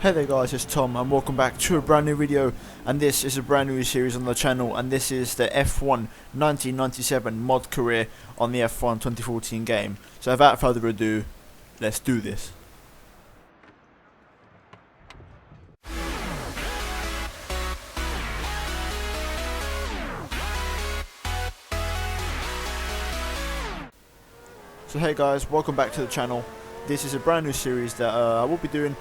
Hey there guys, it's Tom and welcome back to a brand new video, and this is a brand new series on the channel, and this is the F1 1997 mod career on the F1 2014 game. So without further ado, let's do this. So hey guys, welcome back to the channel. This is a brand new series that I will be doing.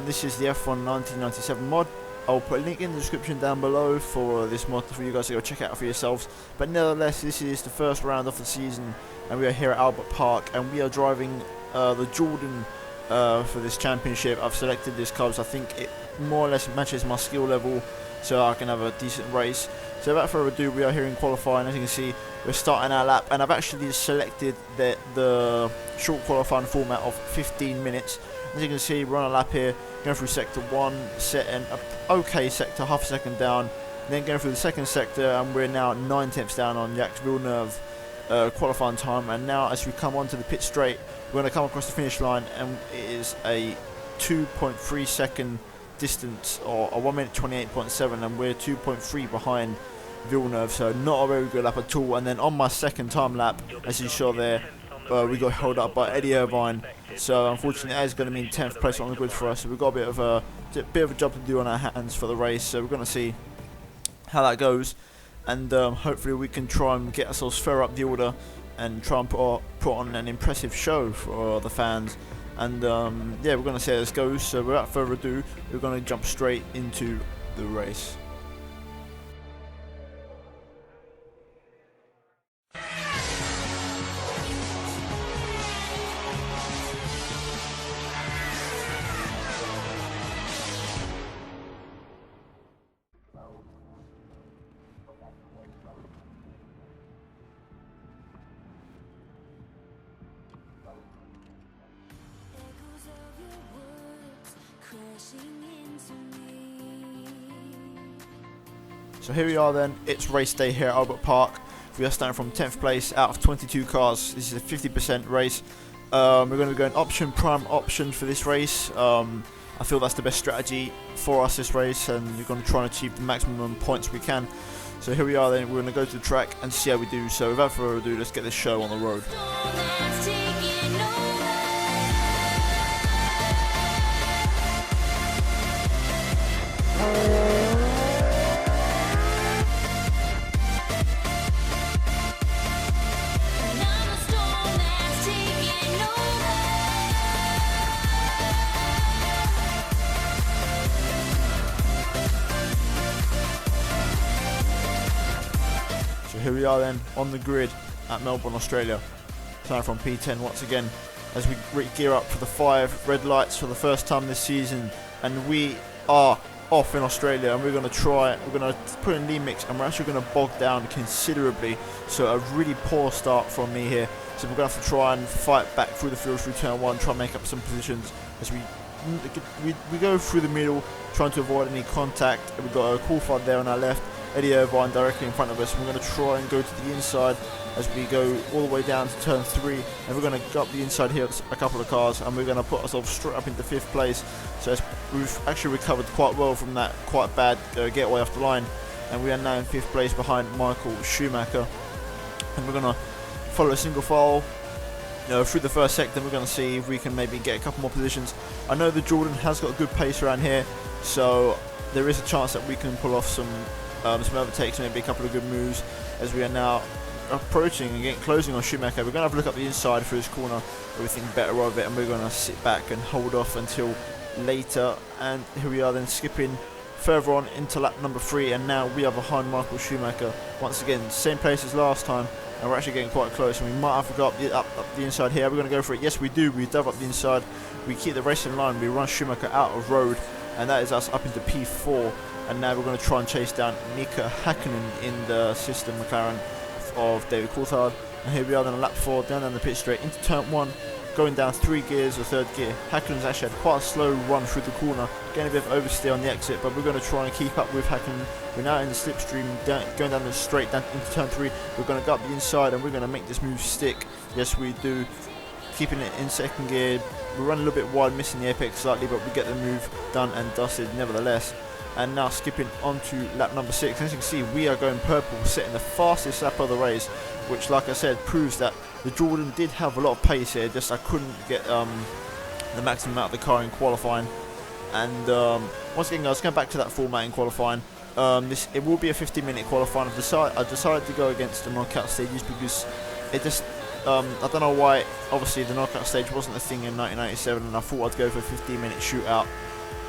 This is the F1 1997 mod. I'll put a link in the description down below for this mod for you guys to go check out for yourselves. But nevertheless, this is the first round of the season, and we are here at Albert Park, and we are driving the Jordan for this championship. I've selected this car because I think it more or less matches my skill level, so I can have a decent race. So without further ado, we are here in qualifying. As you can see, we're starting our lap, and I've actually selected the short qualifying format of 15 minutes. As you can see, we're on a lap here, going through sector 1, setting an okay sector, half a second down, then going through the second sector, and we're now 9/10 down on Jacques Villeneuve qualifying time. And now as we come onto the pit straight, we're going to come across the finish line, and it is a 2.3 second distance, or a 1 minute 28.7, and we're 2.3 behind Villeneuve, so not a very good lap at all. And then on my second time lap, as you saw there, we got held up by Eddie Irvine, so unfortunately that is going to mean 10th place on the grid for us. So we've got a bit of a job to do on our hands for the race, so we're going to see how that goes, and hopefully we can try and get ourselves further up the order and try and put on an impressive show for the fans. And yeah, we're going to see how this goes. So without further ado, we're going to jump straight into the race. So here we are then, it's race day here at Albert Park. We are starting from 10th place out of 22 cars. This is a 50% race. We're going to be going option, prime option for this race. I feel that's the best strategy for us this race, and we're going to try and achieve the maximum points we can. So here we are then, we're going to go to the track and see how we do. So without further ado, let's get this show on the road. Here we are then on the grid at Melbourne, Australia, starting from P10 once again as we gear up for the 5 red lights for the first time this season, and we are off in Australia, and we're going to put in lead mix, and we're actually going to bog down considerably, so a really poor start from me here. So we're going to have to try and fight back through the field through turn 1, try and make up some positions as we go through the middle, trying to avoid any contact. We've got a qualified there on our left, Eddie Irvine directly in front of us, and we're going to try and go to the inside as we go all the way down to turn 3, and we're going to go up the inside here a couple of cars, and we're going to put ourselves straight up into 5th place. So we've actually recovered quite well from that quite bad getaway off the line, and we are now in 5th place behind Michael Schumacher, and we're going to follow a single file through the first sector. We're going to see if we can maybe get a couple more positions. I know the Jordan has got a good pace around here, so there is a chance that we can pull off some overtakes, maybe a couple of good moves, as we are now approaching and closing on Schumacher. We're going to have a look up the inside for his corner, everything better of it, and we're going to sit back and hold off until later. And here we are then, skipping further on into lap number 3, and now we are behind Michael Schumacher once again, same place as last time, and we're actually getting quite close, and we might have to go up the inside here. We're going to go for it. Yes, we do. We dove up the inside, we keep the racing line, we run Schumacher out of road, and that is us up into P4. And now we're going to try and chase down Mika Hakkinen in the system McLaren of David Coulthard. And here we are then on lap 4, down the pit straight into turn 1, going down 3 gears or 3rd gear. Hakkinen's actually had quite a slow run through the corner, getting a bit of oversteer on the exit, but we're going to try and keep up with Hakkinen. We're now in the slipstream, going down the straight down into turn 3. We're going to go up the inside, and we're going to make this move stick. Yes, we do. Keeping it in 2nd gear, We run a little bit wide, missing the apex slightly, but we get the move done and dusted nevertheless. And now skipping on to lap number 6. As you can see, we are going purple, setting the fastest lap of the race, which, like I said, proves that the Jordan did have a lot of pace here. Just I couldn't get the maximum out of the car in qualifying. And once again, guys, going back to that format in qualifying. It will be a 50-minute qualifying. I decided to go against the knockout stages because it just I don't know why. Obviously, the knockout stage wasn't a thing in 1997, and I thought I'd go for a 15-minute shootout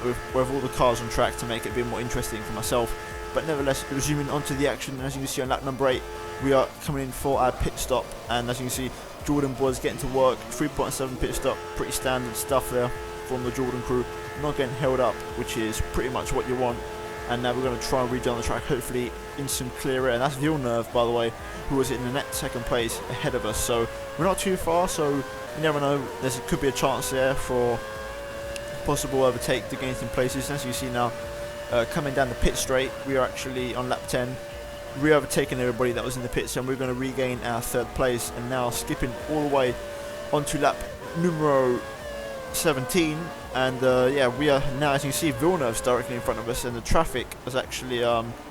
with all the cars on track to make it a bit more interesting for myself. But nevertheless, resuming onto the action, as you can see on lap number 8, we are coming in for our pit stop, and as you can see, Jordan boys getting to work. 3.7 pit stop, pretty standard stuff there from the Jordan crew. Not getting held up, which is pretty much what you want. And now we're going to try and rejoin the track, hopefully in some clear air. And that's Villeneuve, by the way, who was in the net second place ahead of us. So we're not too far, so you never know. There could be a chance there for possible overtake to gain some places. As you see now, coming down the pit straight, we are actually on lap 10. We're overtaking everybody that was in the pits, and we're going to regain our 3rd place. And now skipping all the way onto lap numero 17, and yeah, we are now, as you can see, Villeneuve's directly in front of us, and the traffic is actually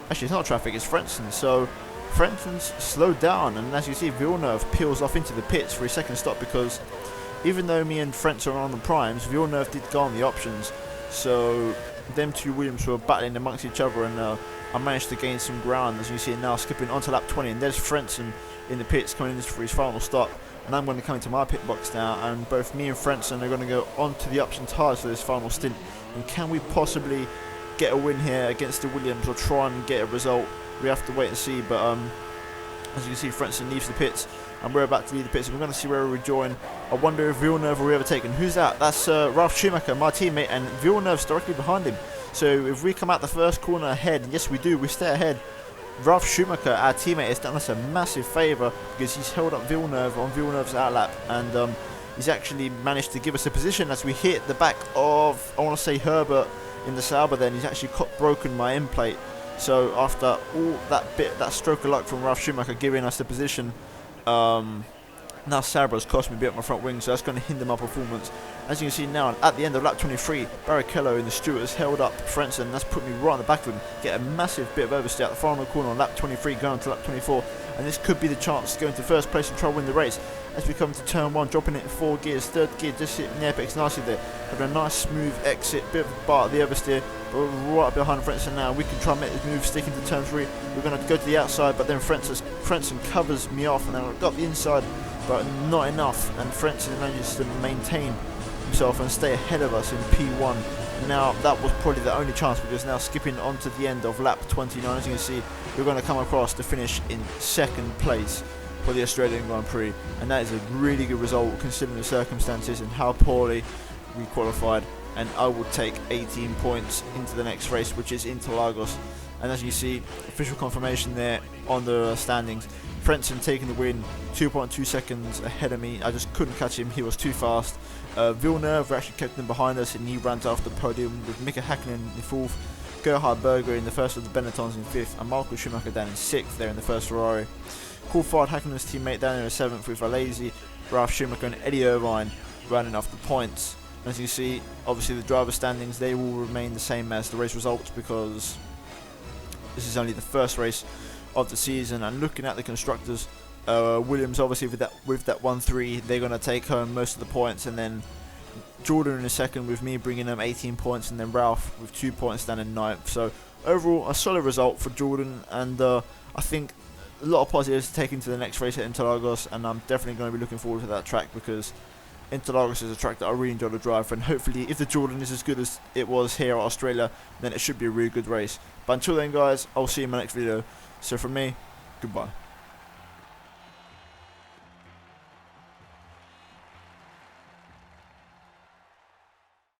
it's not traffic, it's Frentzen. So Frenzen's slowed down, and as you see, Villeneuve peels off into the pits for his 2nd stop, because even though me and Frentzen are on the primes, Villeneuve did go on the options. So them two Williams were battling amongst each other, and I managed to gain some ground, as you see now, skipping onto lap 20, and there's Frentzen in the pits coming in for his final stop. And I'm going to come into my pit box now, and both me and Frentzen are going to go onto the option tyres for this final stint. And can we possibly get a win here against the Williams, or try and get a result? We have to wait and see, but as you can see, Frentzen leaves the pits, and we're about to leave the pits, and we're going to see where we rejoin. I wonder if Villeneuve will be overtaken. Who's that? That's Ralf Schumacher, my teammate, and Villeneuve's directly behind him. So if we come out the first corner ahead, and yes we do, we stay ahead, Ralf Schumacher, our teammate, has done us a massive favour, because he's held up Villeneuve on Villeneuve's outlap, and he's actually managed to give us a position as we hit the back of, I want to say, Herbert in the Sauber. Then he's actually broken my end plate. So after all that stroke of luck from Ralf Schumacher giving us the position, now Sauber has cost me a bit on my front wing, so that's going to hinder my performance. As you can see now, at the end of lap 23, Barrichello in the Stewart has held up Frentzen. That's put me right on the back of him. Get a massive bit of oversteer at the final corner on lap 23, going to lap 24. And this could be the chance to go into 1st place and try to win the race. As we come to turn 1, dropping it in 4 gears. 3rd gear, just hitting the apex nicely there. Having a nice smooth exit, bit of a bar at the oversteer. But we're right behind Frentzen now. We can try and make this move, stick into turn 3. We're going to go to the outside, but then Frentzen covers me off, and then I've got the inside, but not enough. And Frentzen manages to maintain himself and stay ahead of us in P1. Now that was probably the only chance, because now skipping on to the end of lap 29, as you can see, we're going to come across to finish in 2nd place for the Australian Grand Prix, and that is a really good result considering the circumstances and how poorly we qualified. And I will take 18 points into the next race, which is Interlagos. And as you see, official confirmation there on the standings. Frentzen taking the win, 2.2 seconds ahead of me. I just couldn't catch him, he was too fast. Villeneuve actually kept him behind us, and he ran off the podium with Mika Hakkinen in 4th, Gerhard Berger in the 1st of the Benettons in 5th, and Marco Schumacher down in 6th there in the 1st Ferrari. Coulthard, Hakkinen's teammate, down in 7th with Alesi, Ralf Schumacher and Eddie Irvine running off the points. As you see, obviously the driver standings, they will remain the same as the race results, because this is only the 1st race of the season. And looking at the constructors, Williams obviously with that 1-3, they're going to take home most of the points, and then Jordan in 2nd with me bringing them 18 points, and then Ralph with 2 points down in 9th. So overall a solid result for Jordan, and I think a lot of positives to take into the next race at Interlagos, and I'm definitely going to be looking forward to that track, because Interlagos is a track that I really enjoy to drive, and hopefully if the Jordan is as good as it was here at Australia, then it should be a really good race. But until then guys, I'll see you in my next video. So from me, goodbye.